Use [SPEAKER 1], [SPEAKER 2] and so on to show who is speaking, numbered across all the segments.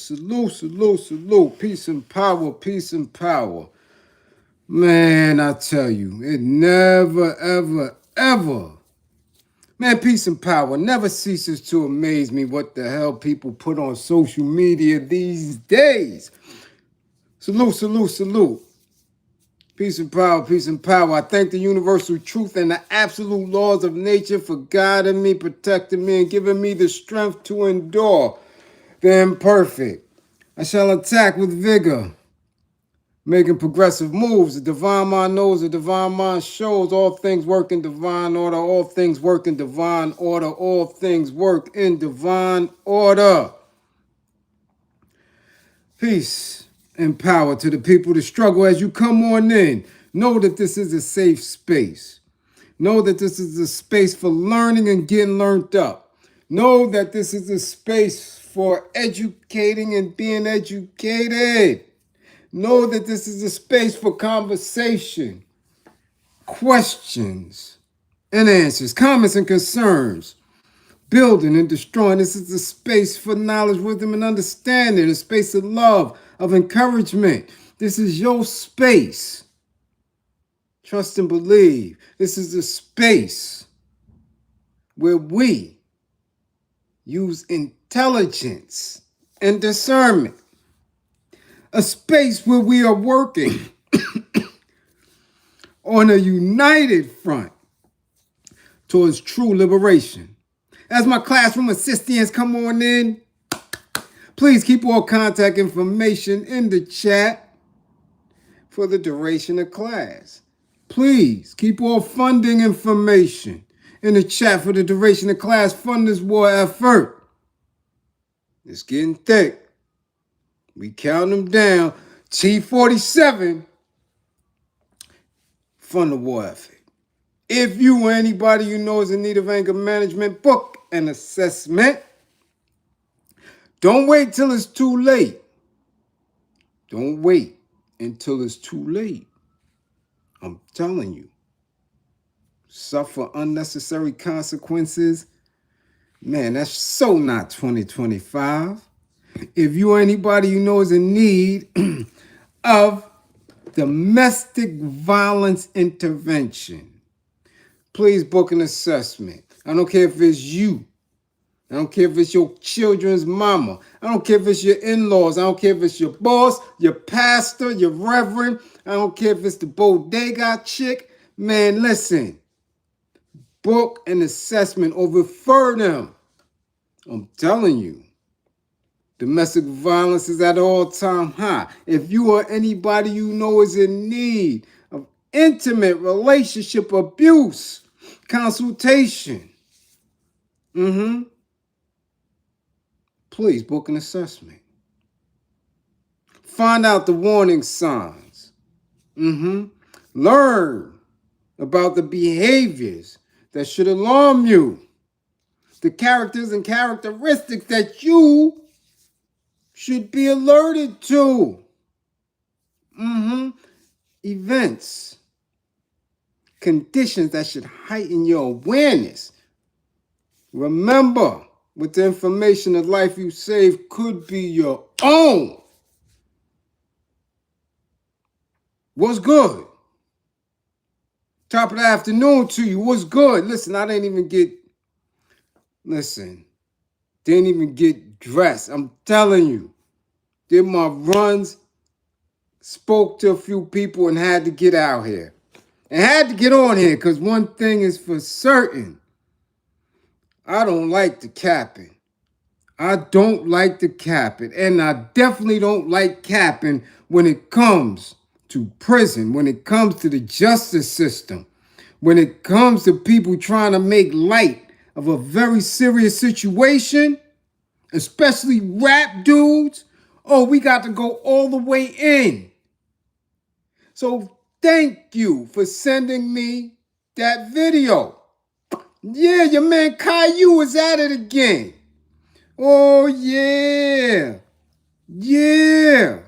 [SPEAKER 1] salute. Peace and power, peace and power. Man, I tell you, it never, ever. Man, peace and power never ceases to amaze me what the hell people put on social media these days. Salute. Peace and power, peace and power. I thank the universal truth and the absolute laws of nature for guiding me, protecting me, and giving me the strength to endure the imperfect. I shall attack with vigor, making progressive moves. The divine mind knows, the divine mind shows. All things work in divine order. All things work in divine order. All things work in divine order. Peace and power to the people that struggle as you come on in. Know that this is a safe space. Know that this is a space for learning and getting learned up. Know that this is a space for educating and being educated. Know that this is a space for conversation, questions and answers, comments and concerns, building and destroying. This is a space for knowledge, wisdom, and understanding, a space of love, of encouragement. This is your space. Trust and believe. This is a space where we use intelligence and discernment. A space where we are working on a united front towards true liberation. As my classroom assistants come on in, please keep all contact information in the chat for the duration of class. Please keep all funding information in the chat for the duration of class. Fund this war effort. It's getting thick. We count them down. T47. Fund the war effort. If you or anybody you know is in need of anger management, book an assessment. Don't wait till it's too late. Don't wait until it's too late. I'm telling you. Suffer unnecessary consequences. Man, that's so not 2025. If you or anybody you know is in need of domestic violence intervention, please book an assessment. I don't care if it's you. I don't care if it's your children's mama. I don't care if it's your in-laws. I don't care if it's your boss, your pastor, your reverend. I don't care if it's the bodega chick. Man, listen. Book an assessment or refer them. I'm telling you. Domestic violence is at an all-time high. If you or anybody you know is in need of intimate relationship abuse, consultation, please book an assessment. Find out the warning signs. Learn about the behaviors that should alarm you. The characters and characteristics that you should be alerted to. Events, conditions that should heighten your awareness. Remember, with the information the life you save could be your own. What's good? Top of the afternoon to you. What's good? Listen, didn't even get dressed. I'm telling you. Did my runs, spoke to a few people and had to get out here. And had to get on here because one thing is for certain. I don't like the capping. I don't like the capping. And I definitely don't like capping when it comes to prison, when it comes to the justice system, when it comes to people trying to make light of a very serious situation, especially rap dudes. Oh, we got to go all the way in. So thank you for sending me that video. Yeah, your man Caillou is at it again. Oh, yeah. Yeah.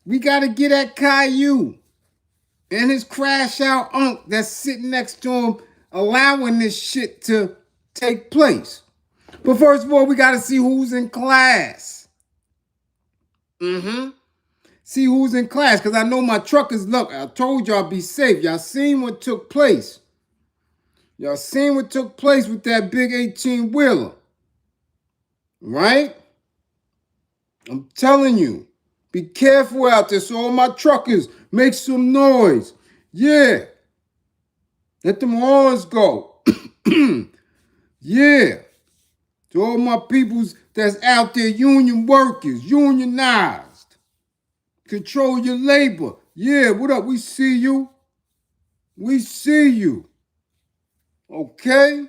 [SPEAKER 1] We got to get at Caillou and his crash out unk that's sitting next to him allowing this shit to take place. But first of all, we got to see who's in class. See who's in class, because I know my truckers. Look, I told y'all be safe. Y'all seen what took place. Y'all seen what took place with that big 18-wheeler. Right? I'm telling you. Be careful out there. So all my truckers, make some noise. Yeah. Let them horns go. Yeah. To all my peoples that's out there, union workers, unionized. Control your labor. Yeah, what up? We see you. We see you. Okay?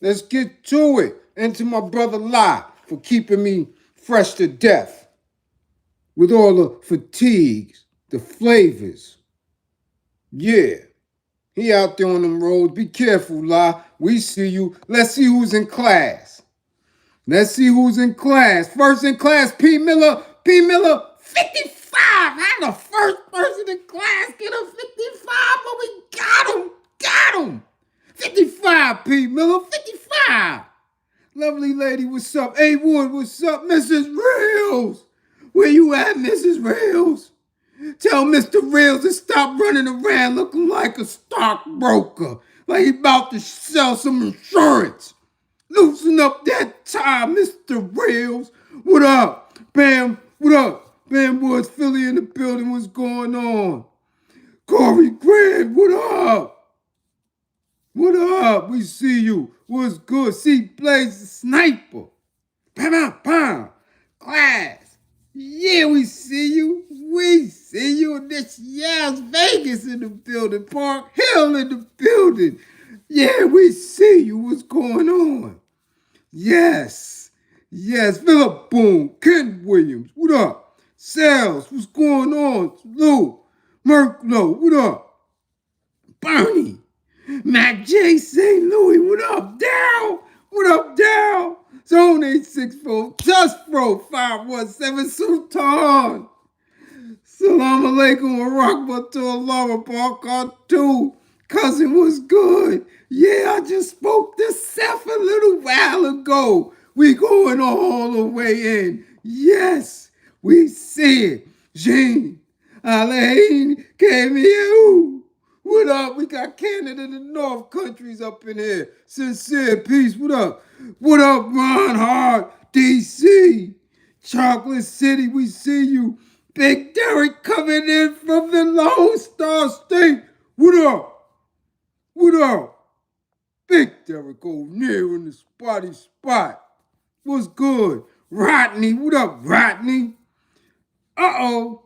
[SPEAKER 1] Let's get to it. And to my brother Lai for keeping me fresh to death. With all the fatigues, the flavors. Yeah. He out there on them roads. Be careful, Lai. We see you. Let's see who's in class. Let's see who's in class. First in class, P. Miller. P. Miller, 55. How the first person in class get a 55? But we got him. Got him. 55, P. Miller. 55. Lovely lady, what's up? A. Wood, what's up? Mrs. Reels. Where you at, Mrs. Reels? Tell Mr. Reels to stop running around looking like a stockbroker. Like he about to sell some insurance. Loosen up that tie, Mr. Reels. What up? Bam, what up? Bam Woods, Philly in the building, what's going on? Corey Grant, what up? What up? We see you. What's good? See Bliz the sniper. Bam, bam, bam. Class. Yeah, we see you. We see you. This Las Vegas in the building. Park Hill in the building. Yeah, we see you. What's going on? Yes. Yes. Philip Boone. Ken Williams. What up? Sales. What's going on? Lou. Merklo. What up? Bernie. Mac J. St. Louis. What up, Dow? What up, Dow? Zone 864. Just Bro 517. Sultan. Salam alaikum wa rahmatullah wa barakatuh. Cousin was good. Yeah, I just spoke to Seth a little while ago. We going all the way in. Yes, we see it. Jean, Alain, Camille. What up? We got Canada and the North countries up in here. Sincere peace. What up? What up, Ron Hart, DC? Chocolate City, we see you. Big Derek coming in from the Lone Star State. What up? What up? Big Derek O'Neal in the spotty spot. What's good? Rodney, what up, Rodney? Uh-oh.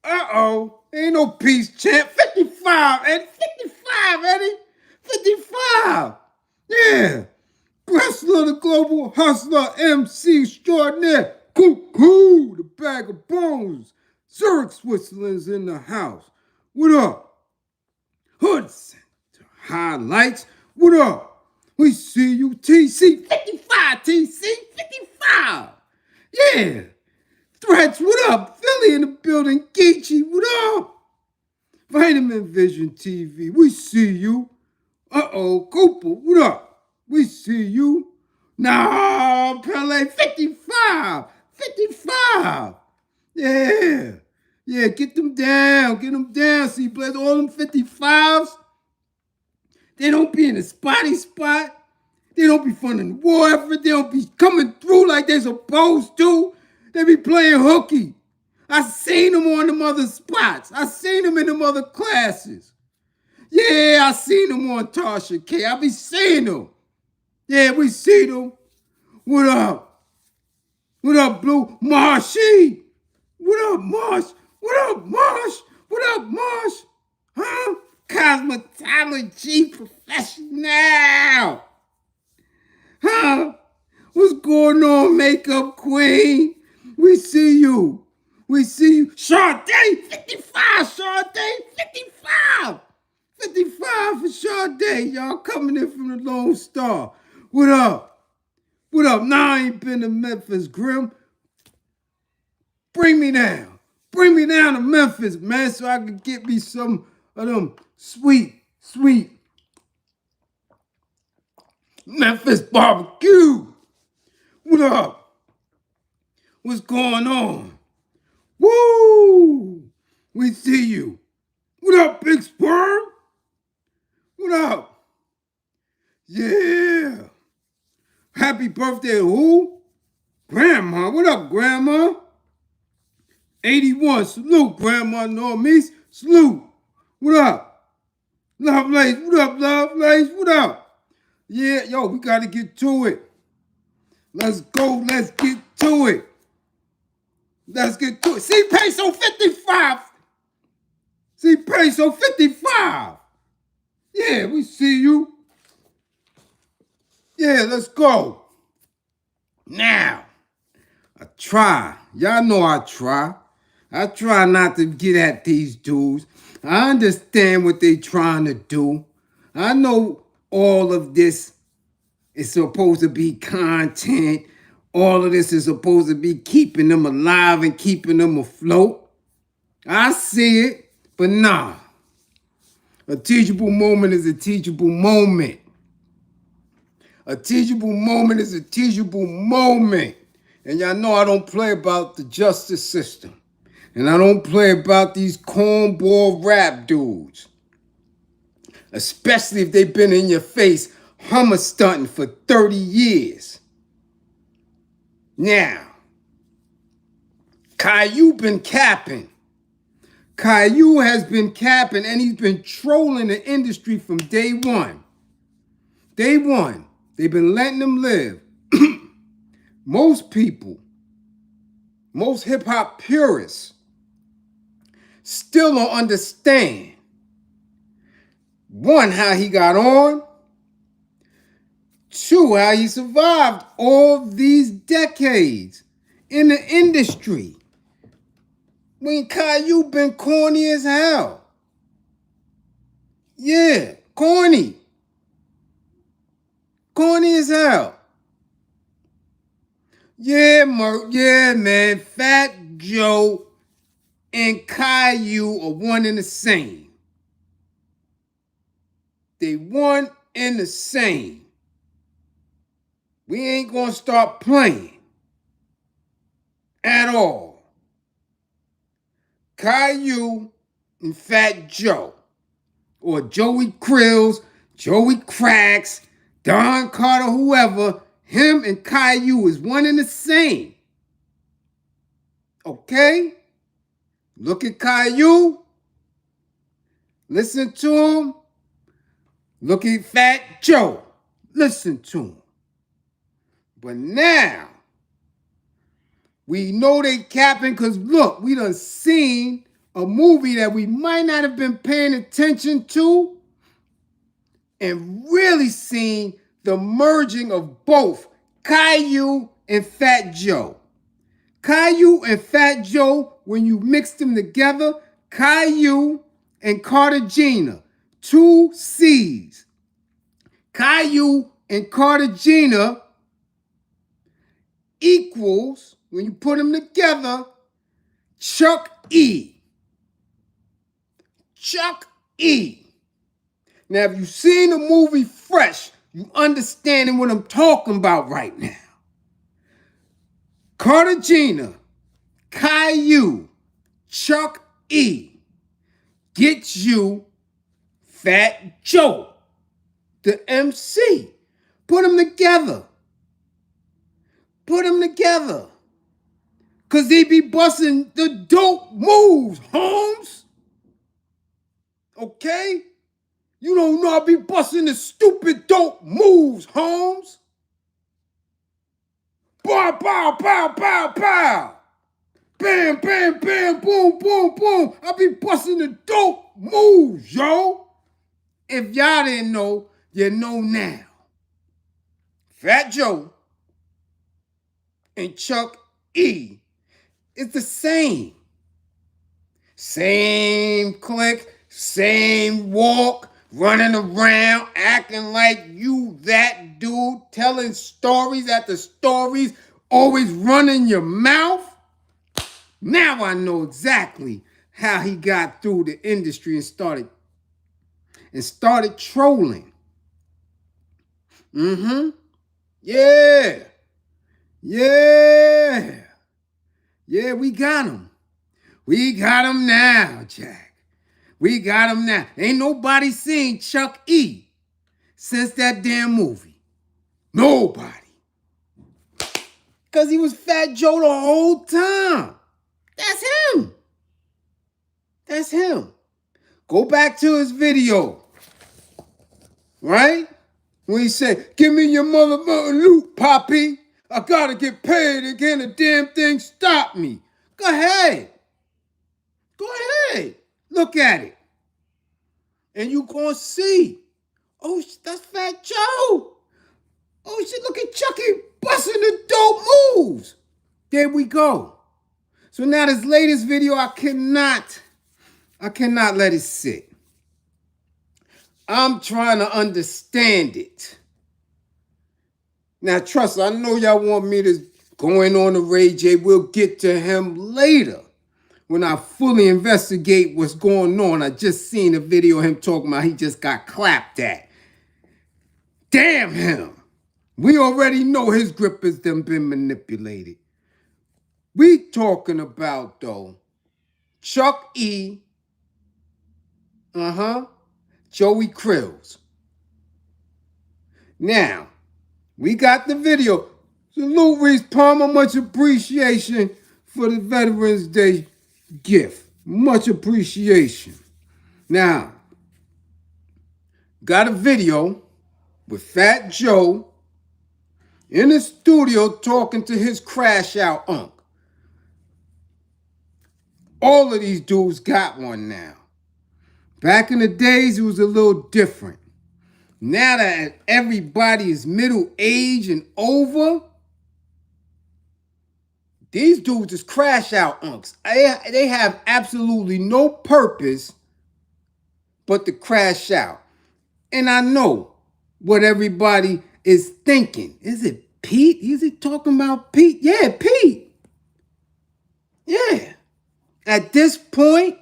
[SPEAKER 1] Uh-oh. Ain't no peace champ. 55, Eddie. 55, Eddie. 55. Yeah. Wrestler, the global hustler, MC extraordinaire. Cuckoo, the bag of bones. Zurich, Switzerland's in the house. What up? Hood Center highlights. What up? We see you, TC. 55, TC. 55. Yeah. Threats, what up? Philly in the building. Geechee, what up? Vitamin Vision TV, we see you. Uh-oh, Cooper, what up? We see you. Nah, Pele, 55. 55. Yeah. Yeah, get them down. Get them down. See, Bliz, all them 55s, they don't be in the spotty spot. They don't be funding the war effort. They don't be coming through like they're supposed to. They be playing hooky. I seen them on them other spots. I seen them in them other classes. Yeah, I seen them on Tasha K. I be seeing them. Yeah, we see them. What up? What up, Blue? Marshy? What up, Marsh? What up, Marsh? What up, Marsh? Huh? Cosmetology professional. Huh? What's going on, makeup queen? We see you. We see you. Sade, 55. Sade, 55. 55 for Sade. Y'all coming in from the Lone Star. What up? What up? Nah, I ain't been to Memphis, Grim. Bring me down. Bring me down to Memphis, man, so I can get me some of them sweet Memphis barbecue. What up? What's going on? Woo! We see you. What up, Big Sperm? What up? Yeah. Happy birthday to who? Grandma. What up, Grandma? 81. Salute, Grandma Normies. Salute. What up? Lovelace. What up, Lovelace? What up? Yeah, yo, we got to get to it. Let's go. Let's get to it. Let's get to it. See, peso 55. See, peso 55. Yeah, we see you. Yeah, let's go. Now, I try. Y'all know I try. I try not to get at these dudes. I understand what they trying to do. I know all of this is supposed to be content. All of this is supposed to be keeping them alive and keeping them afloat. I see it, but nah. A teachable moment is a teachable moment. A teachable moment is a teachable moment. And y'all know I don't play about the justice system. And I don't play about these cornball rap dudes. Especially if they've been in your face hummer stunting for 30 years. Now, Caillou been capping. Caillou has been capping and he's been trolling the industry from day one. Day one. They've been letting them live. Most people, most hip-hop purists, still don't understand, one, how he got on, two, how he survived all these decades in the industry when Caillou been corny as hell. Yeah, corny. Corny as hell. Yeah, man, Fat Joe and Caillou are one and the same. They one and the same. We ain't gonna start playing at all. Caillou and Fat Joe, or Joey Krills, Joey Cracks, Don Carter, whoever, him and Caillou is one and the same. Okay? Look at Caillou. Listen to him. Look at Fat Joe. Listen to him. But now, we know they capping because look, we done seen a movie that we might not have been paying attention to and really seen the merging of both Caillou and Fat Joe. Caillou and Fat Joe, when you mix them together, Caillou and Cartagena, two C's. Caillou and Cartagena equals, when you put them together, Chuck E. Chuck E. Now, if you've seen the movie Fresh, you understanding what I'm talking about right now. Cartagena, Caillou, Chuck E. gets you Fat Joe, the MC. Put them together. Put them together. Because they be busting the dope moves, Holmes. Okay? You don't know I be busting the stupid dope moves, Holmes. Bow, bow, bow, bow, bow. Bam, bam, bam, boom, boom, boom. I be busting the dope moves, yo. If y'all didn't know, you know now. Fat Joe and Chuck E is the same. Same click, same walk, running around, acting like you that dude, telling stories after stories, always running your mouth. Now I know exactly how he got through the industry and started trolling. Yeah. Yeah. Yeah, we got him. We got him now, Jack. We got him now. Ain't nobody seen Chuck E. since that damn movie. Nobody. Because he was Fat Joe the whole time. That's him. That's him. Go back to his video. Right? When he said, give me your motherfucking loot, Poppy. I gotta get paid again. The damn thing stop me. Go ahead. Go ahead. Look at it. And you gonna see. Oh, that's Fat Joe. Oh shit, look at Chucky busting the dope moves. There we go. So now this latest video, I cannot let it sit. I'm trying to understand it. Now, trust, I know y'all want me to go in on the Ray J. We'll get to him later when I fully investigate what's going on. I just seen a video of him talking about he just got clapped at. Damn him. We already know his grip has been manipulated. We talking about, though, Chuck E. Joey Krills. Now, we got the video. Salute Reese Palmer. Much appreciation for the Veterans Day gift. Much appreciation. Now, got a video with Fat Joe in the studio talking to his crash out unk. All of these dudes got one now. Back in the days, it was a little different. Now that everybody is middle age and over, these dudes is crash out unks. They have absolutely no purpose but to crash out. And I know what everybody is thinking. Is it Pete? Is he talking about Pete? Yeah, Pete. Yeah. At this point,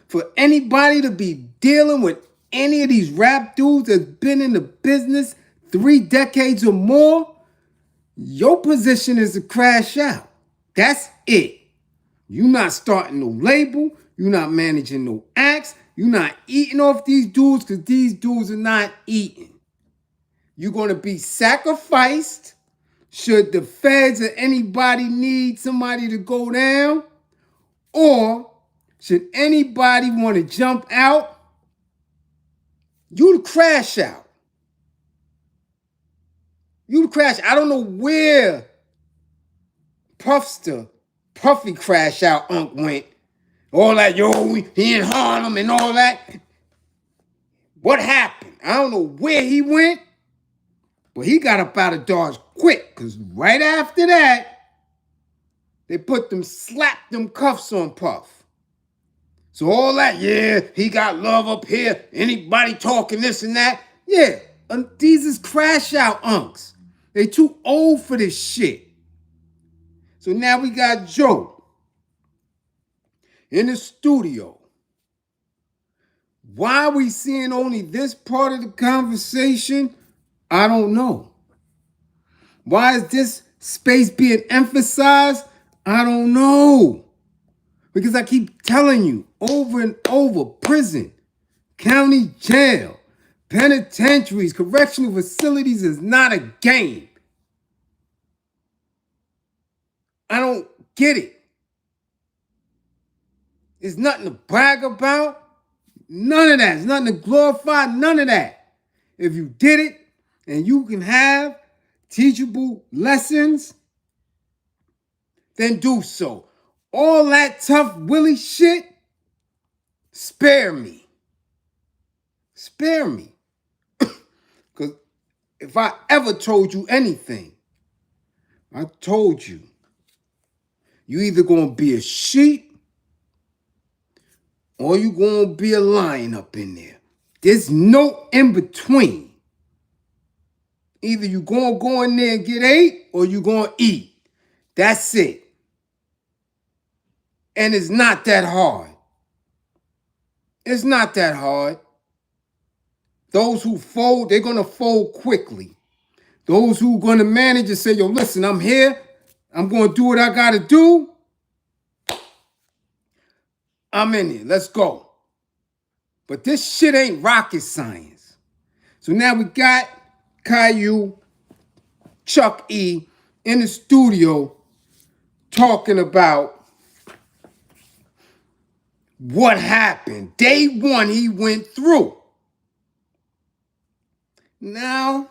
[SPEAKER 1] for anybody to be dealing with any of these rap dudes that's been in the business 3 decades or more, your position is to crash out. That's it. You're not starting no label. You're not managing no acts. You're not eating off these dudes because these dudes are not eating. You're going to be sacrificed should the feds or anybody need somebody to go down, or should anybody want to jump out, you the crash out. You the crash. I don't know where Puffy crash out unk went. All that, yo, he in Harlem and all that. What happened? I don't know where he went, but he got up out of Dodge quick, because right after that, they slapped them cuffs on Puff. So all that, yeah, he got love up here, anybody talking this and that. Yeah, these is crash out unks. They too old for this shit. So now we got Joe in the studio. Why are we seeing only this part of the conversation? I don't know. Why is this space being emphasized? I don't know. Because I keep telling you over and over, prison, county jail, penitentiaries, correctional facilities is not a game. I don't get it. It's nothing to brag about. None of that. It's nothing to glorify. None of that. If you did it and you can have teachable lessons, then do so. All that tough Willie shit, spare me. Spare me. Because if I ever told you anything, I told you, you either going to be a sheep or you going to be a lion up in there. There's no in between. Either you going to go in there and get ate or you going to eat. That's it. And it's not that hard. It's not that hard. Those who fold, they're going to fold quickly. Those who are going to manage and say, yo, listen, I'm here. I'm going to do what I got to do. I'm in it. Let's go. But this shit ain't rocket science. So now we got Caillou, Chuck E in the studio talking about what happened. Day one he went through. Now,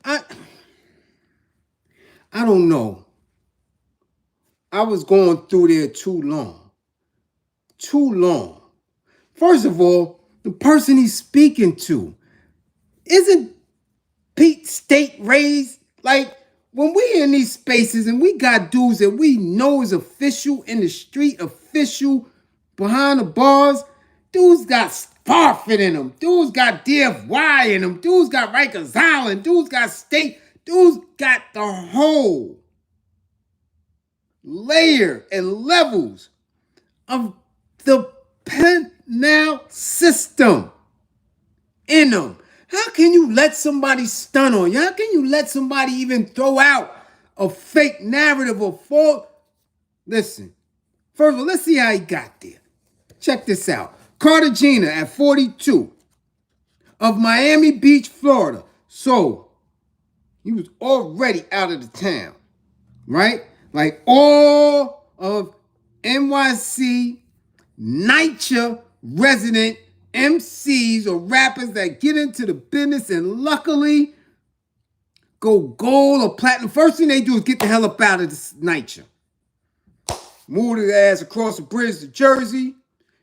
[SPEAKER 1] I don't know. I was going through there too long. Too long. First of all, the person he's speaking to isn't Pete State raised. Like, when we in these spaces and we got dudes that we know is official in the street, official behind the bars, dudes got Sparfit in them, dudes got DFY in them, dudes got Rikers Island, dudes got state, dudes got the whole layer and levels of the penal system in them. How can you let somebody stun on you? How can you let somebody even throw out a fake narrative or false? Listen, first of all, let's see how he got there. Check this out. Cartagena at 42 of Miami Beach, Florida. So he was already out of the town, right? Like all of NYC, NYCHA resident MCs or rappers that get into the business and luckily go gold or platinum. First thing they do is get the hell up out of this NYCHA. Move their ass across the bridge to Jersey.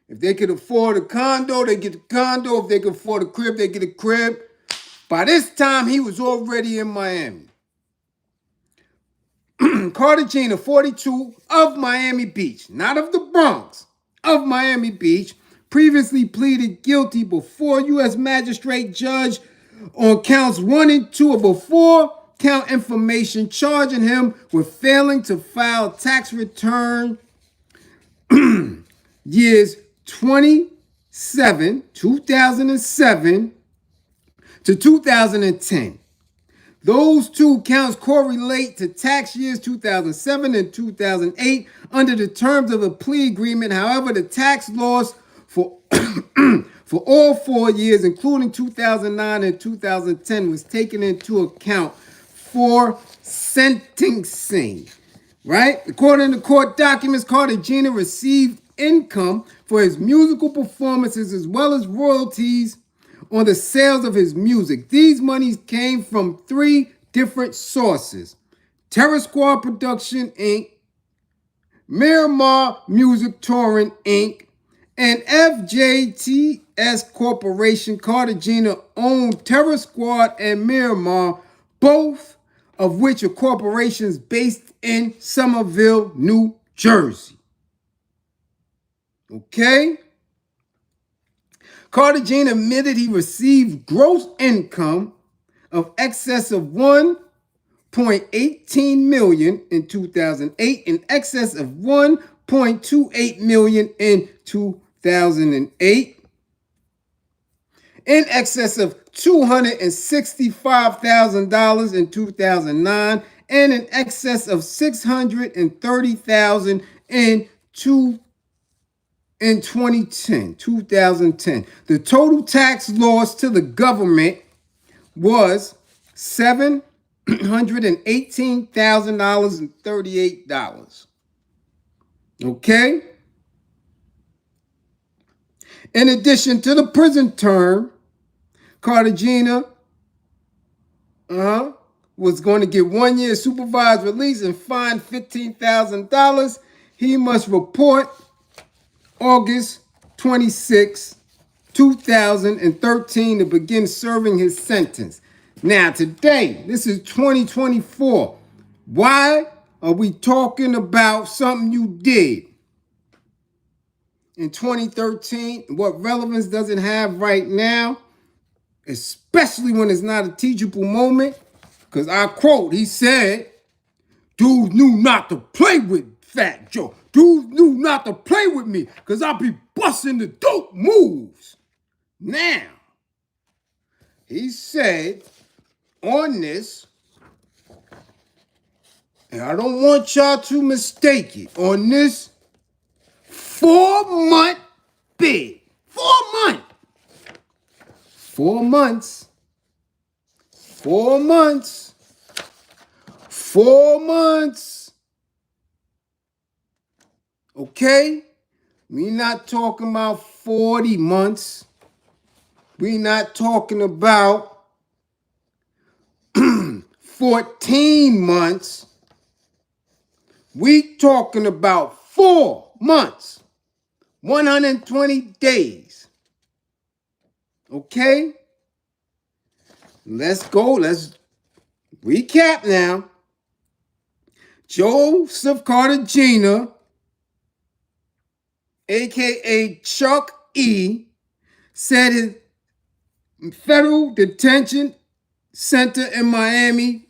[SPEAKER 1] If they could afford a condo, they get the condo. If they could afford a crib, they get a crib. By this time, he was already in Miami. Cartagena, 42 of Miami Beach, not of the Bronx, of Miami Beach, previously pleaded guilty before U.S. magistrate judge on counts 1 and 2 of a 4-count information charging him with failing to file tax return years 2007 to 2010. Those 2 counts correlate to tax years 2007 and 2008 under the terms of the plea agreement. However, the tax loss for for all 4 years, including 2009 and 2010, was taken into account for sentencing. Right? According to court documents, Cartagena received income for his musical performances as well as royalties on the sales of his music. These monies came from 3 different sources: Terror Squad Production, Inc., Miramar Music Touring, Inc., and FJTS Corporation. Cartagena owned Terror Squad and Miramar, both of which are corporations based in Somerville, New Jersey. Okay? Cartagena admitted he received gross income of excess of $1.18 million in 2008, in excess of $1.28 million in 2008, in excess of $265,000 in 2009, and in excess of $630,000 in 2010. The total tax loss to the government was $718,038. Okay? In addition to the prison term, Cartagena was going to get 1 year supervised release and fined $15,000. He must report August 26, 2013 to begin serving his sentence. Now today, this is 2024. Why are we talking about something you did in 2013? What relevance does it have right now? Especially when it's not a teachable moment. Because I quote, he said, dudes knew not to play with Fat Joe. Dudes knew not to play with me because I'll be busting the dope moves. Now, he said on this, And I don't want y'all to mistake it on this 4-month bid. 4 months. 4 months. 4 months. 4 months. Okay? We not talking about 40 months. We not talking about 14 months. We talking about 4 months. 120 days. Okay? Let's go. Let's recap now. Joseph Carter Jr., a.k.a. Chuck E., said his federal detention center in Miami,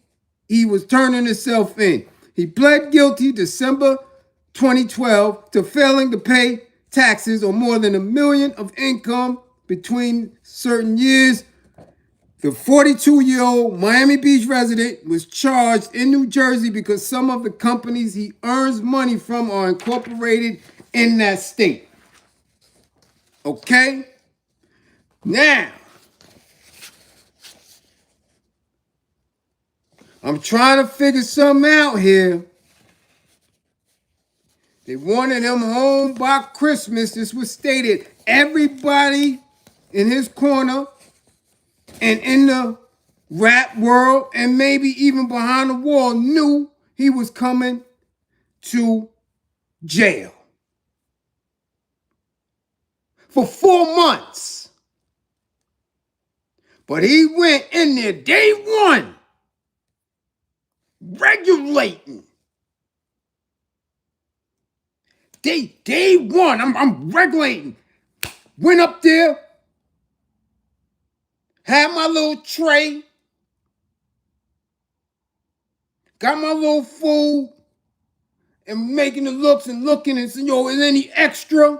[SPEAKER 1] he was turning himself in. He pled guilty December 2012 to failing to pay taxes on more than $1 million of income between certain years. The 42-year-old Miami Beach resident was charged in New Jersey because some of the companies he earns money from are incorporated in that state. Okay? Now, I'm trying to figure something out here. They wanted him home by Christmas. This was stated. Everybody in his corner and in the rap world and maybe even behind the wall knew he was coming to jail for 4 months. But he went in there day one, regulating. Day one, I'm regulating. Went up there, had my little tray, got my little food, and making the looks and looking and saying, yo, is any extra?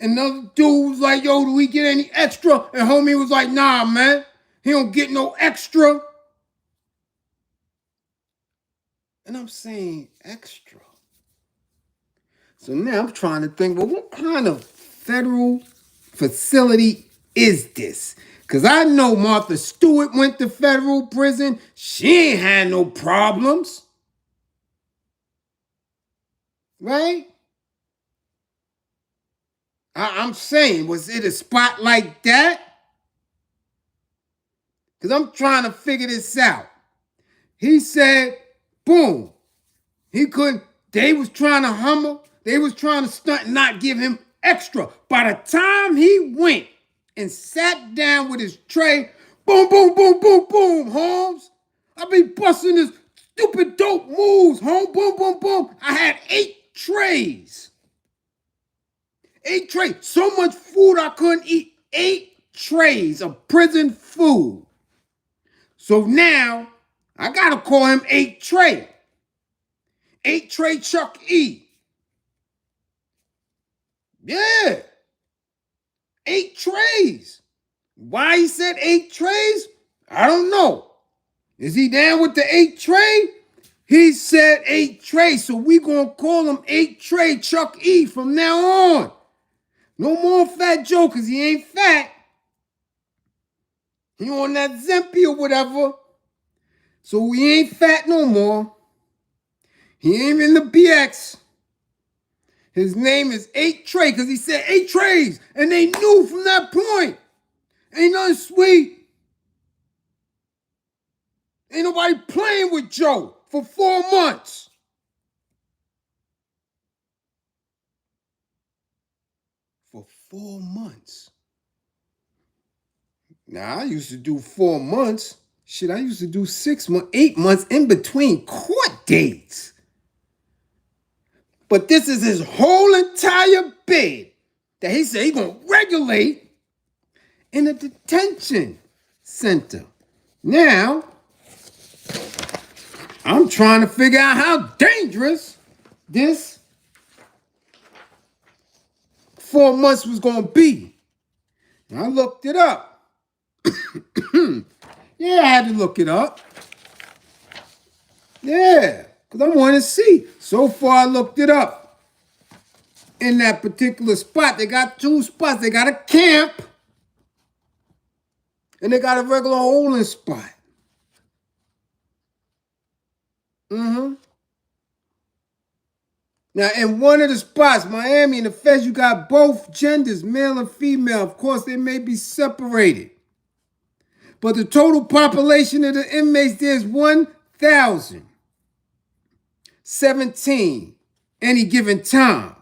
[SPEAKER 1] And the other dude was like, yo, do we get any extra? And homie was like, nah, man, he don't get no extra. And I'm saying, extra? So now I'm trying to think, well, what kind of federal facility is this? Because I know Martha Stewart went to federal prison. She ain't had no problems. Right? I'm saying, was it a spot like that? Because I'm trying to figure this out. He said, boom. He couldn't, they was trying to humble. They was trying to stunt and not give him extra. By the time he went and sat down with his tray, boom, boom, boom, boom, boom, Holmes. I be busting this stupid dope moves, Holmes, boom, boom, boom. I had 8 trays. 8 trays. So much food I couldn't eat. 8 trays of prison food. So now I gotta call him 8 Tray. 8 Tray Chuck E. Yeah. 8 trays. Why he said 8 trays? I don't know. Is he down with the 8 tray? He said 8 trays. So we gonna call him 8 Tray Chuck E from now on. No more Fat Joe, because he ain't fat. He on that Zempi or whatever. So he ain't fat no more. He ain't in the BX. His name is 8 Tray because he said 8 trays. And they knew from that point. Ain't nothing sweet. Ain't nobody playing with Joe for 4 months. For 4 months. Now, I used to do 4 months. Shit, I used to do 6 months, 8 months in between court dates. But this is his whole entire bid that he said he's going to regulate in a detention center. Now, I'm trying to figure out how dangerous this 4 months was going to be. And I looked it up. Yeah, I had to look it up. Yeah. Because I want to see. So far, I looked it up. In that particular spot, they got 2 spots. They got a camp, and they got a regular holding spot. Now, in one of the spots, Miami and the Feds, you got both genders, male and female. Of course, they may be separated. But the total population of the inmates there is 1,017 any given time.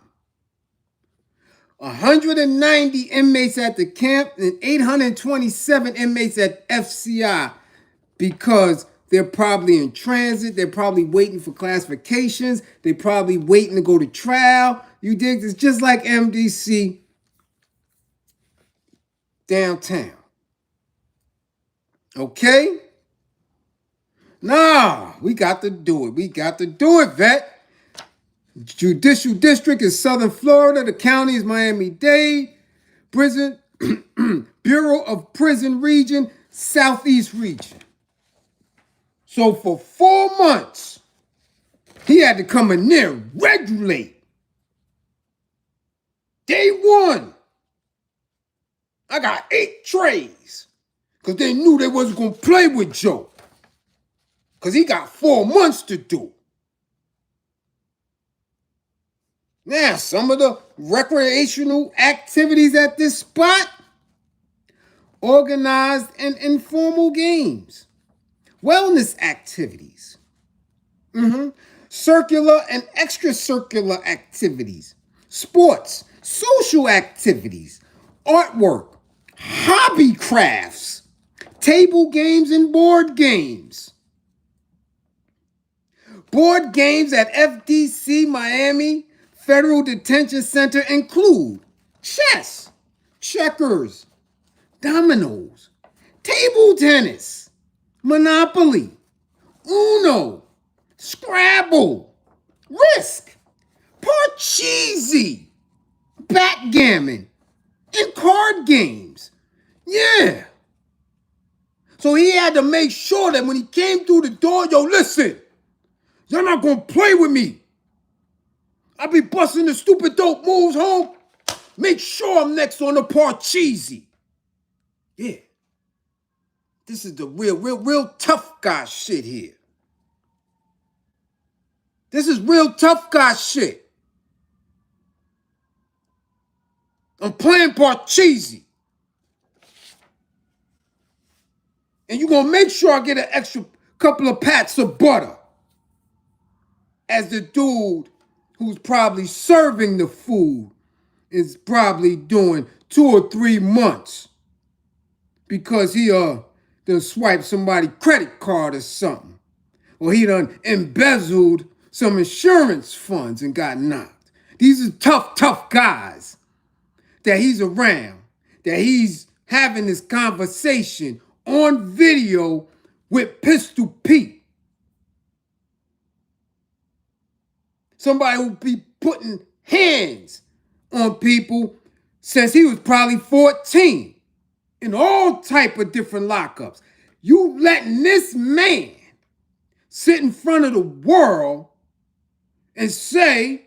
[SPEAKER 1] 190 inmates at the camp and 827 inmates at FCI because they're probably in transit. They're probably waiting for classifications. They're probably waiting to go to trial. You dig? It's just like MDC downtown. Okay? Nah, we got to do it. We got to do it, vet. Judicial district is Southern Florida. The county is Miami-Dade. Prison Bureau of Prison Region, Southeast Region. So for 4 months, he had to come in there and regulate. Day 1, I got 8 trays. Because they knew they wasn't going to play with Joe. Because he got 4 months to do. Now, some of the recreational activities at this spot, organized and informal games, wellness activities, circular and extracircular activities, sports, social activities, artwork, hobby crafts, table games and board games. Board games at FDC Miami Federal Detention Center include chess, checkers, dominoes, table tennis, Monopoly, Uno, Scrabble, Risk, Parcheesi, backgammon, and card games. Yeah. So he had to make sure that when he came through the door, yo, listen, y'all not gonna play with me. I be busting the stupid dope moves home. Make sure I'm next on the Parcheesi. Yeah. This is the real tough guy shit here. This is real tough guy shit. I'm playing Parcheesi. And you're gonna make sure I get an extra couple of pats of butter. As the dude who's probably serving the food is probably doing 2 or 3 months. Because he done swiped somebody's credit card or something. Or he done embezzled some insurance funds and got knocked. These are tough guys that he's around, that he's having this conversation on video with Pistol Pete. Somebody who be putting hands on people since he was probably 14 in all type of different lockups. You letting this man sit in front of the world and say,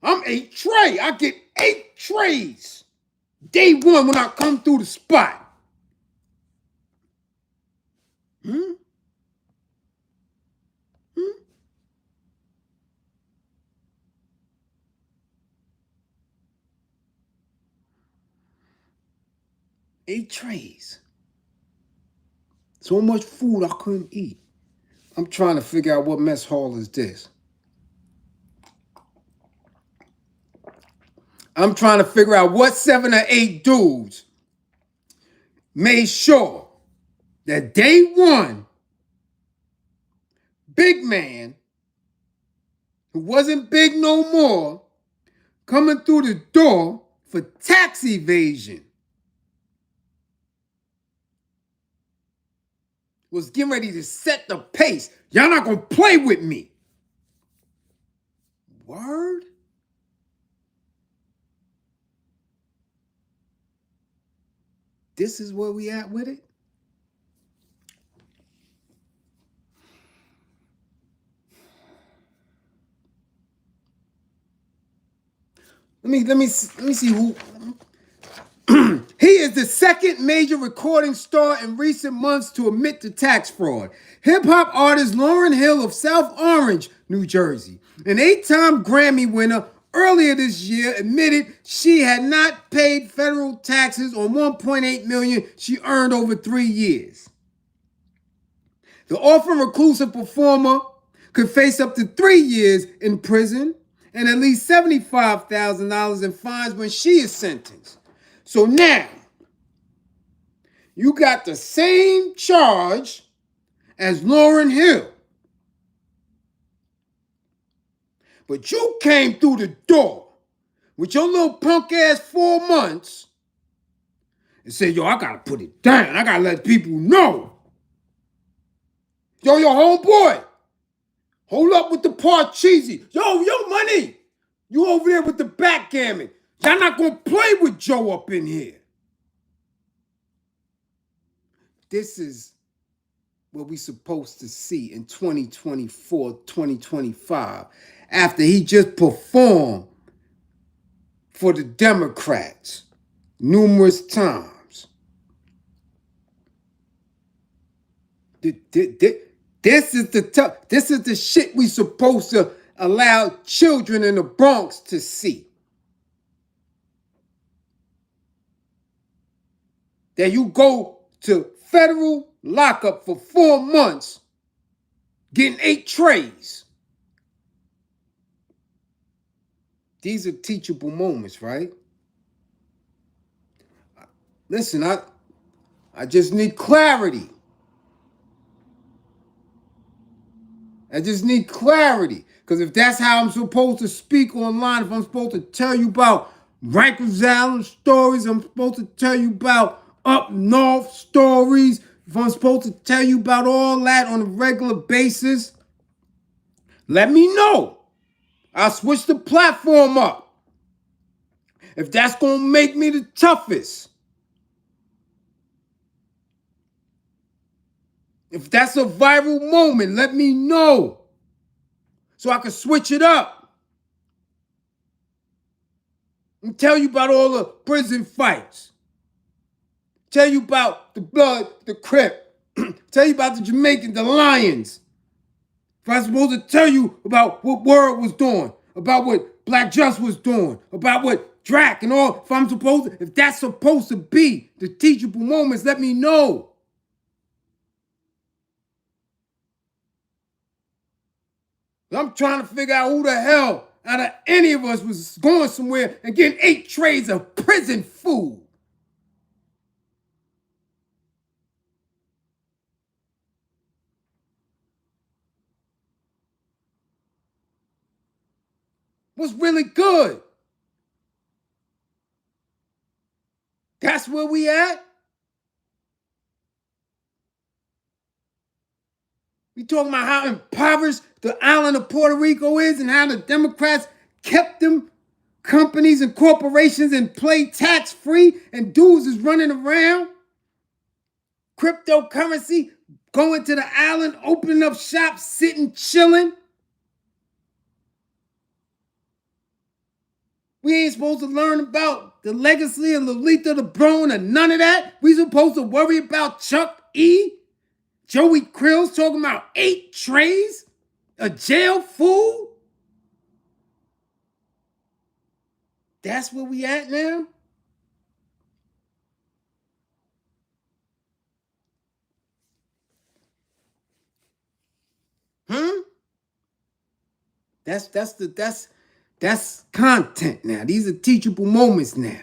[SPEAKER 1] I'm 8 tray. I get 8 trays. Day 1 when I come through the spot. 8 trays. So much food I couldn't eat. I'm trying to figure out what mess hall is this. I'm trying to figure out what 7 or 8 dudes made sure that day 1, big man, who wasn't big no more, coming through the door for tax evasion, was getting ready to set the pace. Y'all not gonna play with me. Word? This is where we at with it? Let me see who. He is the second major recording star in recent months to admit to tax fraud. Hip-hop artist Lauryn Hill of South Orange, New Jersey, an 8-time Grammy winner, earlier this year admitted she had not paid federal taxes on $1.8 million she earned over 3 years. The often reclusive performer could face up to 3 years in prison and at least $75,000 in fines when she is sentenced. So now, you got the same charge as Lauryn Hill, but you came through the door with your little punk ass 4 months and said, yo, I gotta put it down. I gotta let people know. Yo, homeboy, hold up with the Parcheesi. Yo, money. You over there with the backgammon. Y'all not gonna play with Joe up in here. This is what we supposed to see in 2024, 2025, after he just performed for the Democrats numerous times. This is the shit we supposed to allow children in the Bronx to see. That you go to federal lockup for 4 months, getting 8 trays. These are teachable moments, right? Listen, I just need clarity. I just need clarity. Because if that's how I'm supposed to speak online, if I'm supposed to tell you about Rikers Island stories, I'm supposed to tell you about up north stories, if I'm supposed to tell you about all that on a regular basis, let me know. I'll switch the platform up. If that's going to make me the toughest. If that's a viral moment, let me know. So I can switch it up. And tell you about all the prison fights. Tell you about the Blood, the Crip. Tell you about the Jamaican, the Lions. If I'm supposed to tell you about what Word was doing, about what Black Just was doing, about what Drac and all, if that's supposed to be the teachable moments, let me know. I'm trying to figure out who the hell out of any of us was going somewhere and getting 8 trays of prison food. What's really good? That's where we at? We talking about how impoverished the island of Puerto Rico is and how the Democrats kept them companies and corporations in play tax-free and dudes is running around. Cryptocurrency, going to the island, opening up shops, sitting, chilling. We ain't supposed to learn about the legacy of Lolita LeBron or none of that. We supposed to worry about Chuck E. Joey Krill's talking about 8 trays of jail food. That's where we at now? That's content now. These are teachable moments now.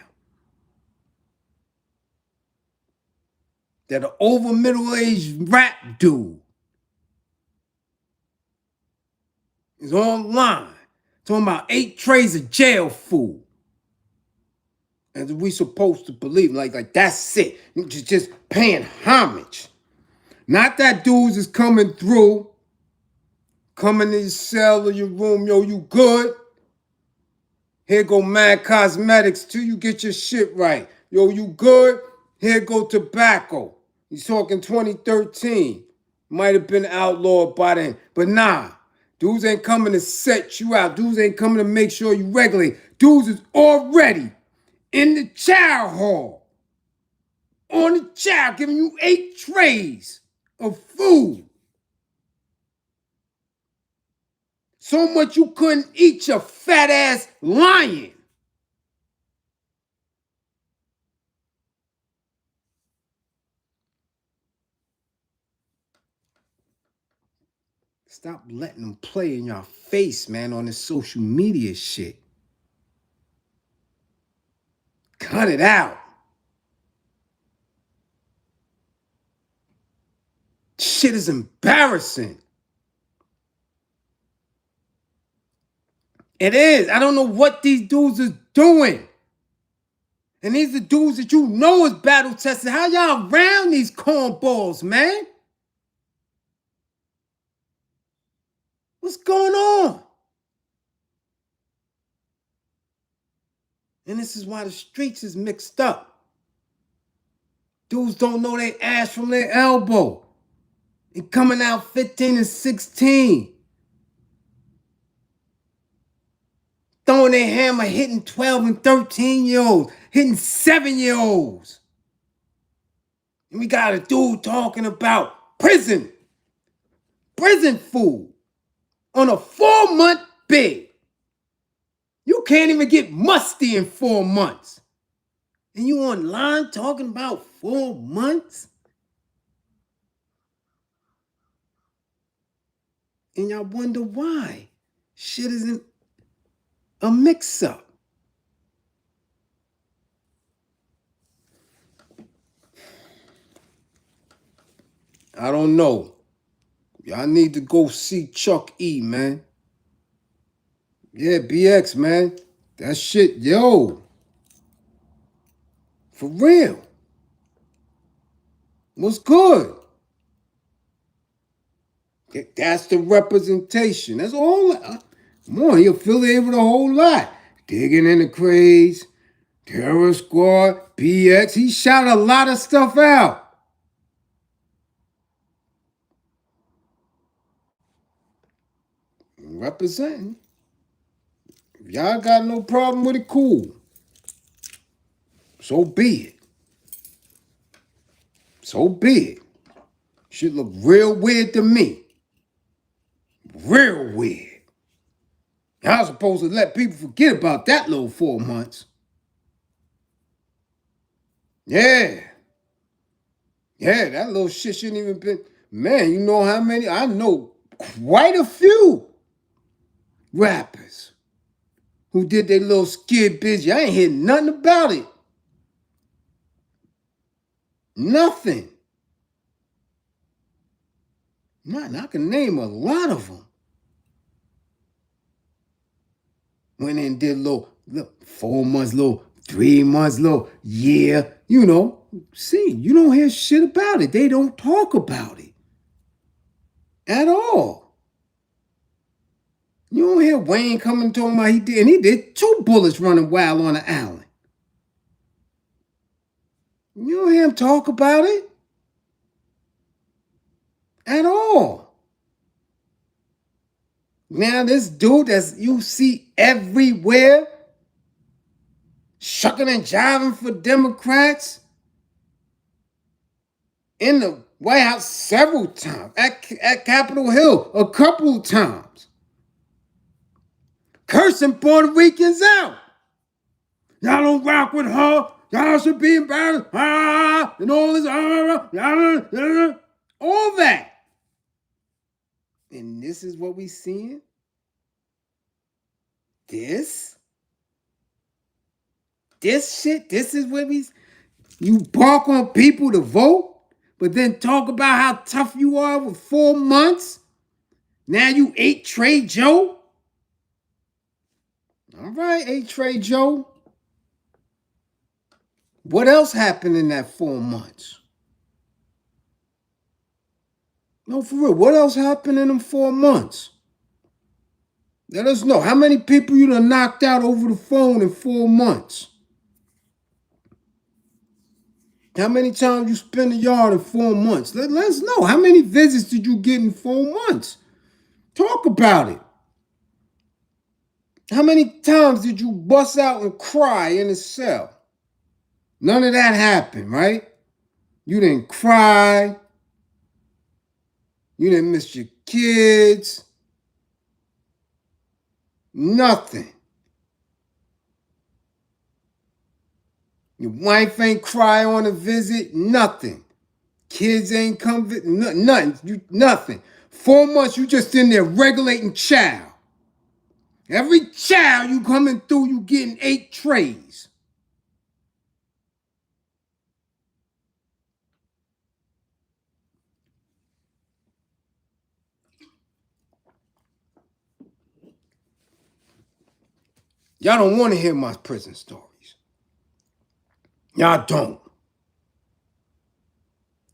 [SPEAKER 1] That an over middle-aged rap dude is online talking about 8 trays of jail food. And we supposed to believe like that's it. Just paying homage. Not that dudes is coming through, coming to your cell or your room, yo, you good? Here go Mad Cosmetics till you get your shit right. Yo, you good? Here go tobacco. He's talking 2013. Might have been outlawed by then. But nah, Dudes ain't coming to set you out. Dudes ain't coming to make sure you regulate. Dudes is already in the chow hall, on the chow, giving you 8 trays of food. So much you couldn't eat, your fat ass lying. Stop letting them play in your face, man, on this social media shit. Cut it out. Shit is embarrassing. It is. I don't know what these dudes is doing. And these are dudes that you know is battle tested. How y'all around these cornballs, man? What's going on? And this is why the streets is mixed up. Dudes don't know their ass from their elbow. And coming out 15 and 16. Throwing their hammer, hitting 12 and 13-year-olds, hitting 7-year-olds. And we got a dude talking about prison food on a 4-month bid. You can't even get musty in 4 months. And you online talking about 4 months? And y'all wonder why shit isn't a mix-up. I don't know. Y'all need to go see Chuck E, man. Yeah, BX, man. That shit, yo. For real. What's good? That's the representation. That's all. Come on, he affiliated with a whole lot. Digging in the Craze, Terror Squad, BX. He shot a lot of stuff out. Representing. If y'all got no problem with it, cool. So be it. So be it. Shit look real weird to me. Real weird. Y'all supposed to let people forget about that little 4 months. Yeah. Yeah, that little shit shouldn't even been. Man, you know how many? I know quite a few rappers who did their little skid busy. I ain't hear nothing about it. Nothing. Nothing. I can name a lot of them. Went in and did little 4 months, little 3 months, little year. You know, see, you don't hear shit about it. They don't talk about it at all. You don't hear Wayne coming talking about he did 2 bullets running wild on the island. You don't hear him talk about it at all. Now this dude that you see everywhere, shucking and jiving for Democrats in the White House several times, at Capitol Hill a couple of times, cursing Puerto Ricans out. Y'all don't rock with her. Y'all should be embarrassed. And all this. All that. And this is what we seeing? This shit? This is what you bark on people to vote, but then talk about how tough you are with 4 months? Now you 8 Trey Joe? All right, 8 Trey Joe. What else happened in that 4 months? No, for real. What else happened in them 4 months? Let us know. How many people you done knocked out over the phone in 4 months? How many times you spend the yard in 4 months? Let us know. How many visits did you get in 4 months? Talk about it. How many times did you bust out and cry in a cell? None of that happened, right? You didn't cry. You didn't miss your kids. Nothing. Your wife ain't cry on a visit. Nothing. Kids ain't come. Nothing. Nothing. 4 months, you just in there regulating child. Every child you coming through, you getting 8 trays. Y'all don't want to hear my prison stories. Y'all don't.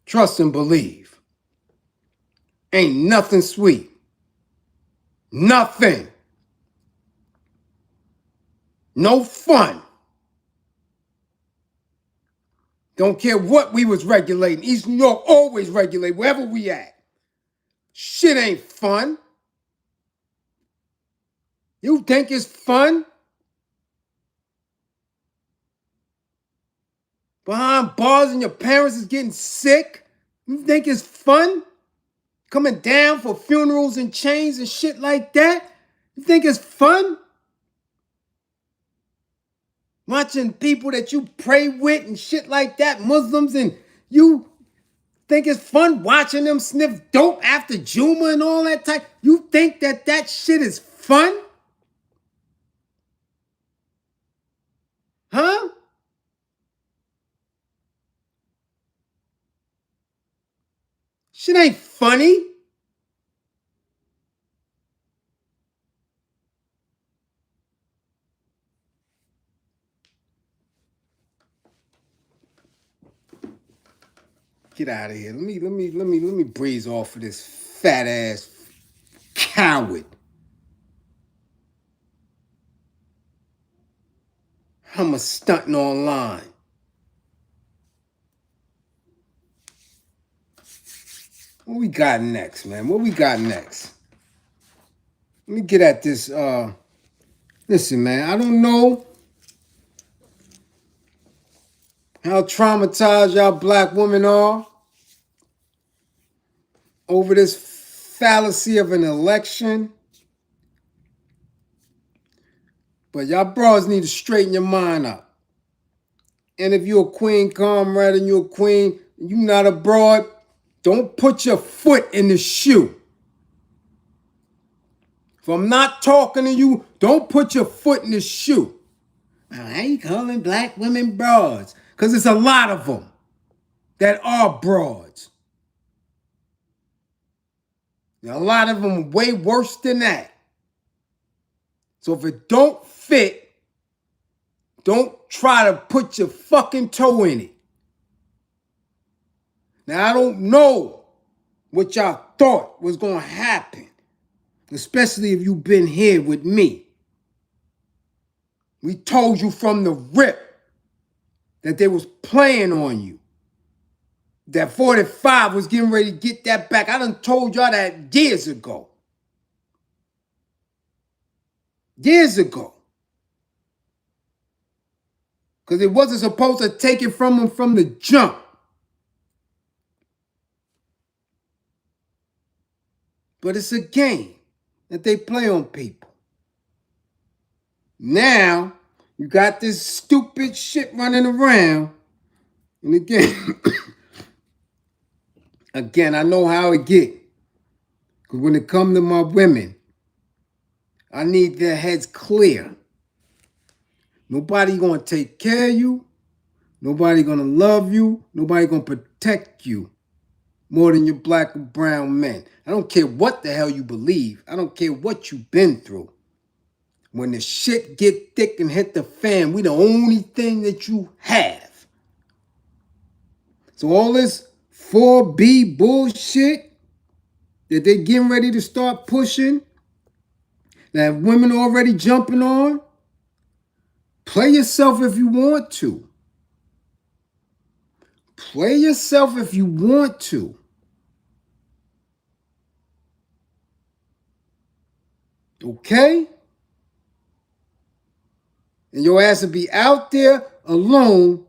[SPEAKER 1] Trust and believe. Ain't nothing sweet. Nothing. No fun. Don't care what we was regulating. East New York always regulate wherever we at. Shit ain't fun. You think it's fun? Behind bars and your parents is getting sick? You think it's fun? Coming down for funerals and chains and shit like that? You think it's fun? Watching people that you pray with and shit like that, Muslims, and you think it's fun watching them sniff dope after Juma and all that type? You think that shit is fun? Huh? Shit ain't funny. Get out of here. Let me breeze off of this fat ass coward. I'm a stunting online. What we got next, man? What we got next? Let me get at this. Listen, man, I don't know how traumatized y'all black women are over this fallacy of an election. But y'all bros need to straighten your mind up. And if you're a queen comrade and you're a queen, and you're not a broad, don't put your foot in the shoe. If I'm not talking to you, don't put your foot in the shoe. How you calling black women broads? Because it's a lot of them that are broads. And a lot of them way worse than that. So if it don't fit, don't try to put your fucking toe in it. Now, I don't know what y'all thought was going to happen, especially if you've been here with me. We told you from the rip that they was playing on you. That 45 was getting ready to get that back. I done told y'all that years ago. Years ago. Because it wasn't supposed to take it from them from the jump. But it's a game that they play on people. Now, you got this stupid shit running around. And again, I know how it get. Because when it come to my women, I need their heads clear. Nobody gonna take care of you. Nobody gonna love you. Nobody gonna protect you more than your black or brown men. I don't care what the hell you believe. I don't care what you've been through. When the shit get thick and hit the fan, we the only thing that you have. So all this 4B bullshit that they getting ready to start pushing, that women already jumping on, play yourself if you want to. Play yourself if you want to. Okay? And your ass will be out there alone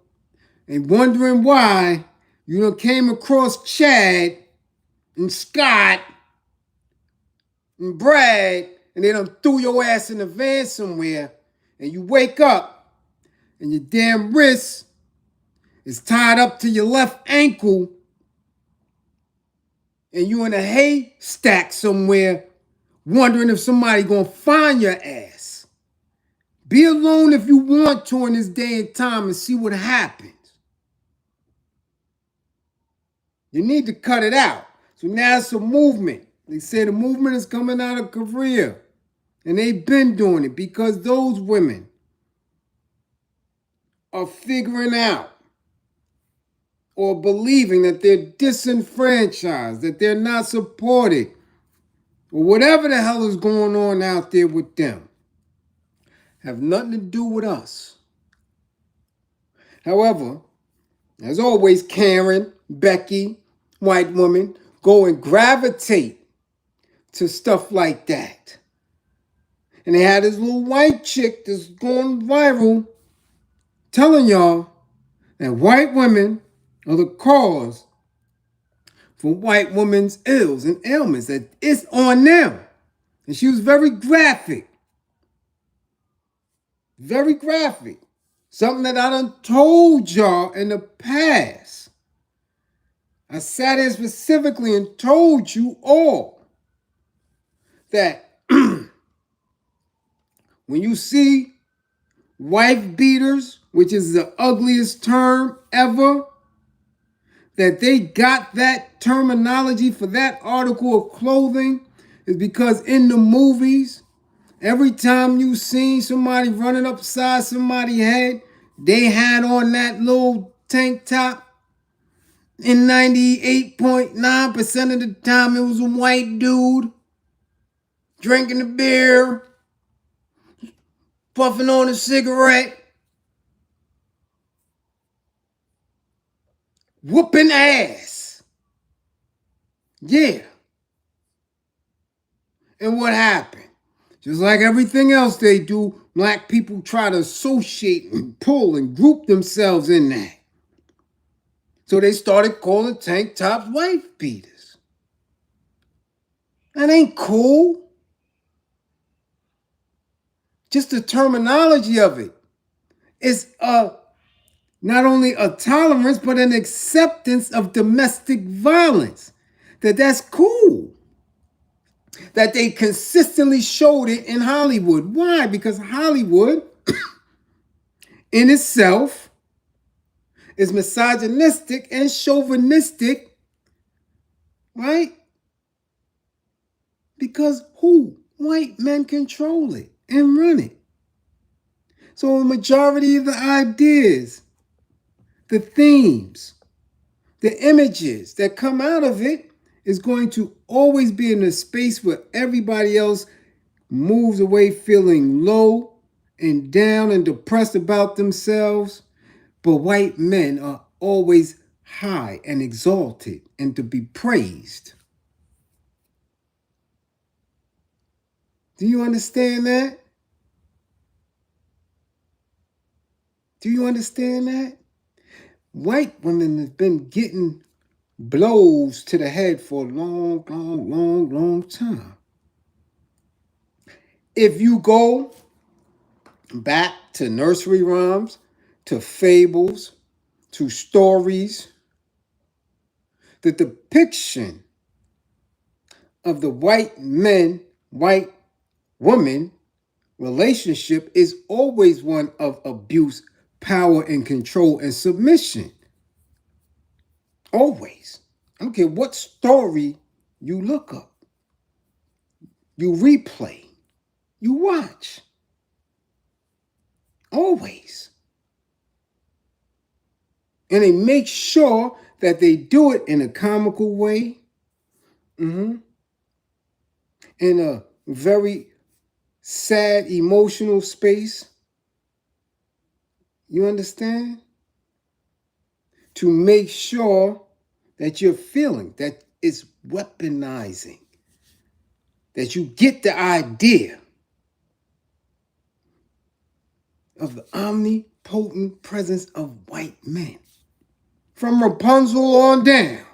[SPEAKER 1] and wondering why you done came across Chad and Scott and Brad and they done threw your ass in a van somewhere and you wake up and your damn wrist is tied up to your left ankle and you in a haystack somewhere wondering if somebody gonna find your ass. Be alone if you want to in this day and time and see what happens. You need to cut it out. So now it's a movement. They say the movement is coming out of Korea. And they've been doing it because those women are figuring out or believing that they're disenfranchised, that they're not supported, or whatever the hell is going on out there with them. Have nothing to do with us. However, as always, Karen, Becky, Whitewoman, go and gravitate to stuff like that. And they had this little white chick that's going viral telling y'all that white women are the cause for white women's ills and ailments, that it's on them. And she was very graphic. Very graphic. Something that I done told y'all in the past. I sat here specifically and told you all that when you see wife beaters, which is the ugliest term ever, that they got that terminology for that article of clothing is because in the movies, every time you seen somebody running upside somebody's head, they had on that little tank top. In 98.9% of the time, it was a white dude drinking a beer, puffing on a cigarette, whooping ass. Yeah. And what happened? Just like everything else they do, black people try to associate and pull and group themselves in that. So they started calling tank tops wife beaters. That ain't cool. Just the terminology of it is not only a tolerance, but an acceptance of domestic violence. That's cool. That they consistently showed it in Hollywood. Why? Because Hollywood in itself is misogynistic and chauvinistic, right? Because who? White men control it and run it. So a majority of the ideas, the themes, the images that come out of it is going to always be in a space where everybody else moves away feeling low and down and depressed about themselves. But white men are always high and exalted and to be praised. Do you understand that? Do you understand that? White women have been getting blows to the head for a long time. If you go back to nursery rhymes, to fables, to stories, the depiction of the white men, white woman relationship is always one of abuse, power, and control and submission. Always. I don't care what story you look up, you replay, you watch. Always. And they make sure that they do it in a comical way, in a very sad, emotional space. You understand? To make sure that you're feeling that it's weaponizing, that you get the idea of the omnipotent presence of white men. From Rapunzel on down.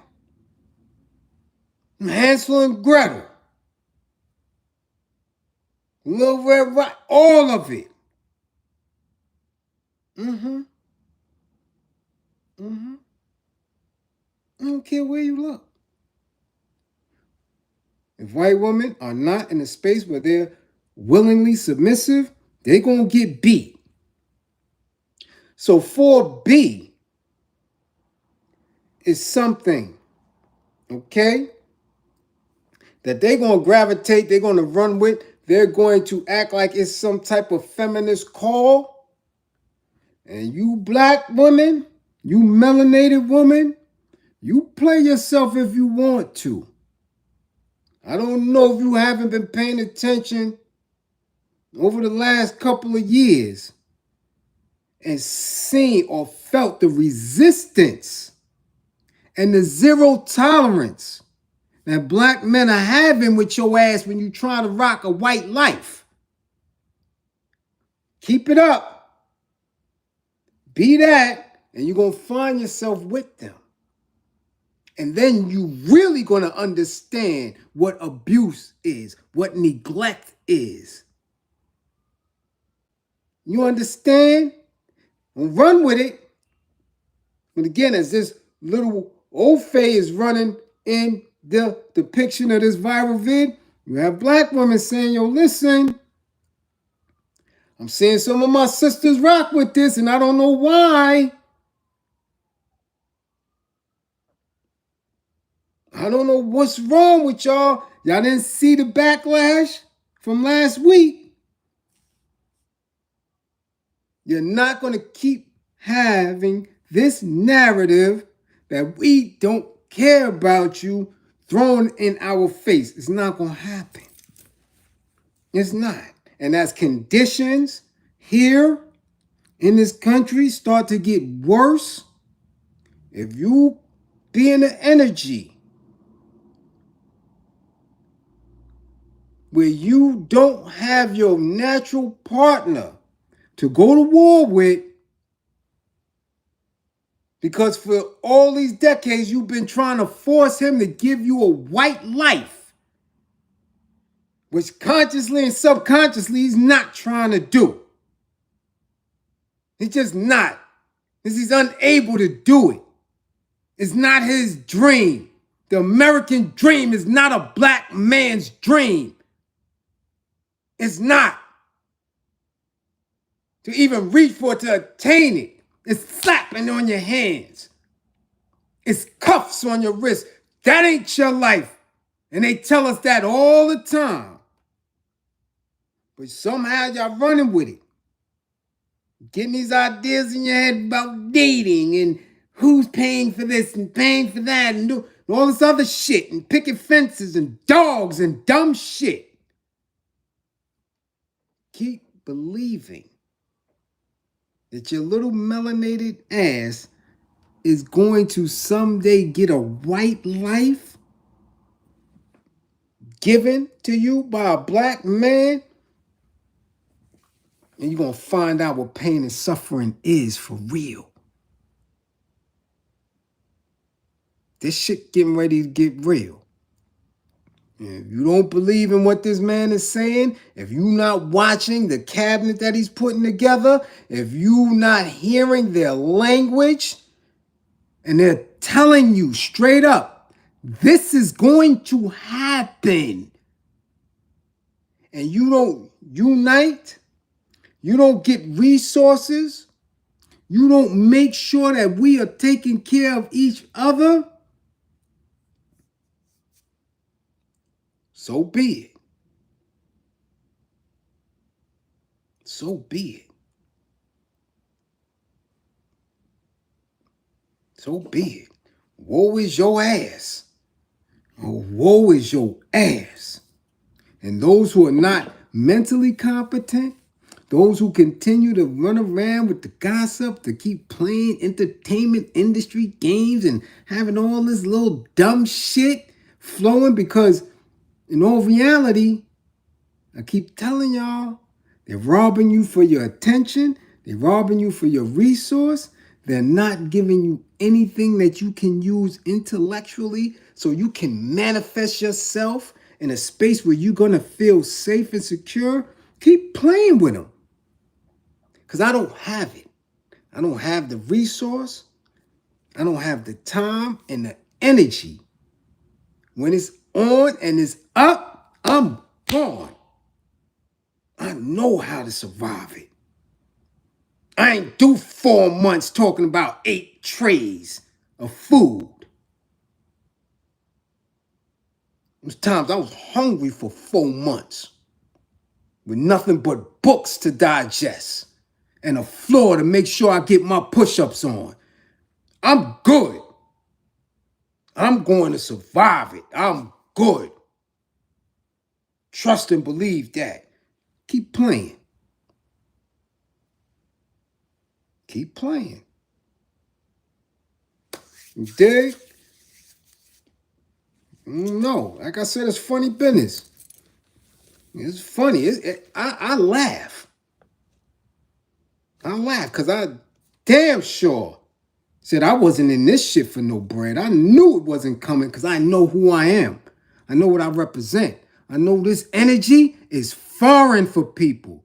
[SPEAKER 1] From Hansel and Gretel. Little Red Riding, all of it. Mm-hmm. Mm-hmm. I don't care where you look. If white women are not in a space where they're willingly submissive, they're going to get beat. So 4B is something, okay, that they're going to gravitate, they're going to run with. They're going to act like it's some type of feminist call. And you black women, you melanated woman, you play yourself if you want to. I don't know if you haven't been paying attention over the last couple of years and seen or felt the resistance and the zero tolerance that black men are having with your ass when you try to rock a white life. Keep it up. Be that, and you're going to find yourself with them. And then you really going to understand what abuse is, what neglect is. You understand? And run with it. But again, as this little old Faye is running in the depiction of this viral vid, you have black women saying, yo, listen, I'm seeing some of my sisters rock with this, and I don't know why. I don't know what's wrong with y'all. Y'all didn't see the backlash from last week. You're not going to keep having this narrative that we don't care about you thrown in our face. It's not going to happen. It's not. And as conditions here in this country start to get worse, if you be in the energy where you don't have your natural partner to go to war with, because for all these decades you've been trying to force him to give you a white life, which consciously and subconsciously he's not trying to do. He's just not. Because he's unable to do it. It's not his dream. The American dream is not a black man's dream. It's not. To even reach for it, to attain it, it's slapping on your hands. It's cuffs on your wrist. That ain't your life. And they tell us that all the time. But somehow y'all running with it. Getting these ideas in your head about dating and who's paying for this and paying for that and all this other shit and picket fences and dogs and dumb shit. Keep believing that your little melanated ass is going to someday get a white life given to you by a black man, and you're going to find out what pain and suffering is for real. This shit getting ready to get real. And if you don't believe in what this man is saying, if you're not watching the cabinet that he's putting together, if you're not hearing their language, and they're telling you straight up, this is going to happen, and you don't unite, you don't get resources, you don't make sure that we are taking care of each other, so be it. So be it. So be it. Woe is your ass. Oh, woe is your ass. And those who are not mentally competent, those who continue to run around with the gossip, to keep playing entertainment industry games and having all this little dumb shit flowing, because in all reality, I keep telling y'all, they're robbing you for your attention. They're robbing you for your resource. They're not giving you anything that you can use intellectually so you can manifest yourself in a space where you're going to feel safe and secure. Keep playing with them. Because I don't have it. I don't have the resource. I don't have the time and the energy. When it's on and it's up, I'm gone. I know how to survive it. I ain't do 4 months talking about 8 trays of food. There's times I was hungry for 4 months with nothing but books to digest and a floor to make sure I get my push-ups on. I'm good. I'm going to survive it. I'm good. Trust and believe that. Keep playing. Keep playing. You dig? No, like I said, it's funny business. It's funny. I laugh. I laugh because I damn sure said I wasn't in this shit for no bread. I knew it wasn't coming because I know who I am. I know what I represent. I know this energy is foreign for people.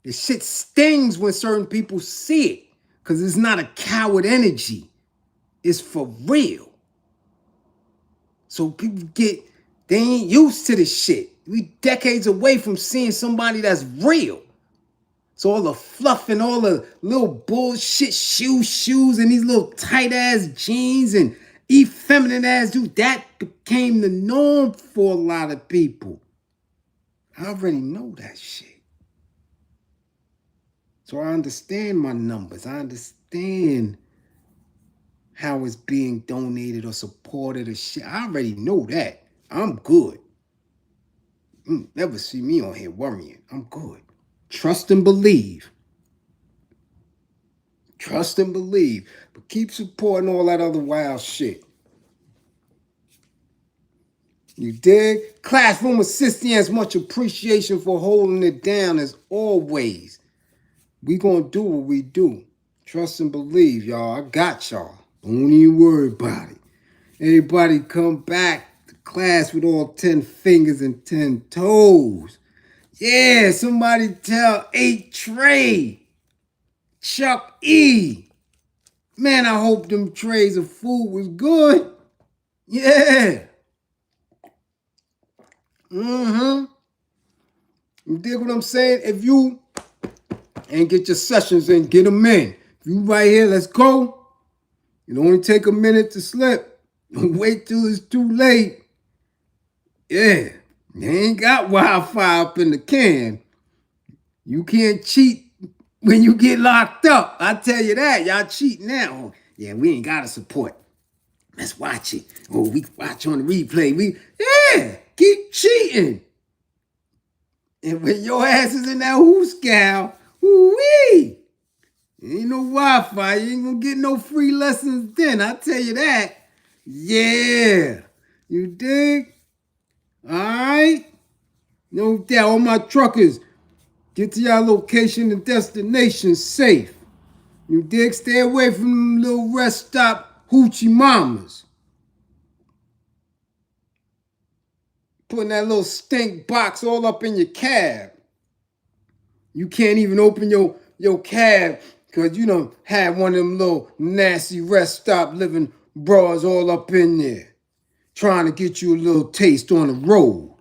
[SPEAKER 1] This shit stings when certain people see it because it's not a coward energy. It's for real. So people they ain't used to this shit. We decades away from seeing somebody that's real. So all the fluff and all the little bullshit shoes and these little tight ass jeans and effeminate ass dude, that became the norm for a lot of people. I already know that shit. So I understand my numbers. I understand how it's being donated or supported or shit. I already know that. I'm good. Never see me on here worrying. I'm good. Trust and believe. Trust and believe. But keep supporting all that other wild shit. You dig? Classroom assistants, much appreciation for holding it down as always. We gonna do what we do. Trust and believe, y'all. I got y'all. Don't even worry about it. Everybody come back to class with all 10 fingers and 10 toes. Yeah, somebody tell 8 Trey, Chuck E. Man, I hope them trays of food was good. Yeah. You dig what I'm saying? If you ain't get your sessions in, get them in. If you right here, let's go. It only take a minute to slip. Don't wait till it's too late. Yeah. They ain't got Wi-Fi up in the can. You can't cheat when you get locked up. I tell you that. Y'all cheat now. Yeah, we ain't got to support. Let's watch it. Oh, we watch on the replay. Keep cheating. And when your ass is in that hooscow, woo-wee, ain't no Wi-Fi. You ain't gonna get no free lessons then. I tell you that. Yeah. You dig? All right? No doubt, all my truckers, get to your location and destination safe. You dig? Stay away from them little rest stop hoochie mamas. Putting that little stink box all up in your cab. You can't even open your cab because you done had one of them little nasty rest stop living bras all up in there. Trying to get you a little taste on the road.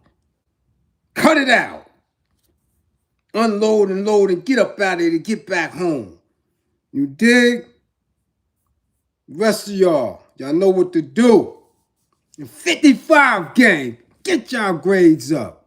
[SPEAKER 1] Cut it out. Unload and load and get up out of here to get back home. You dig? The rest of y'all know what to do. The 55 gang, get y'all grades up.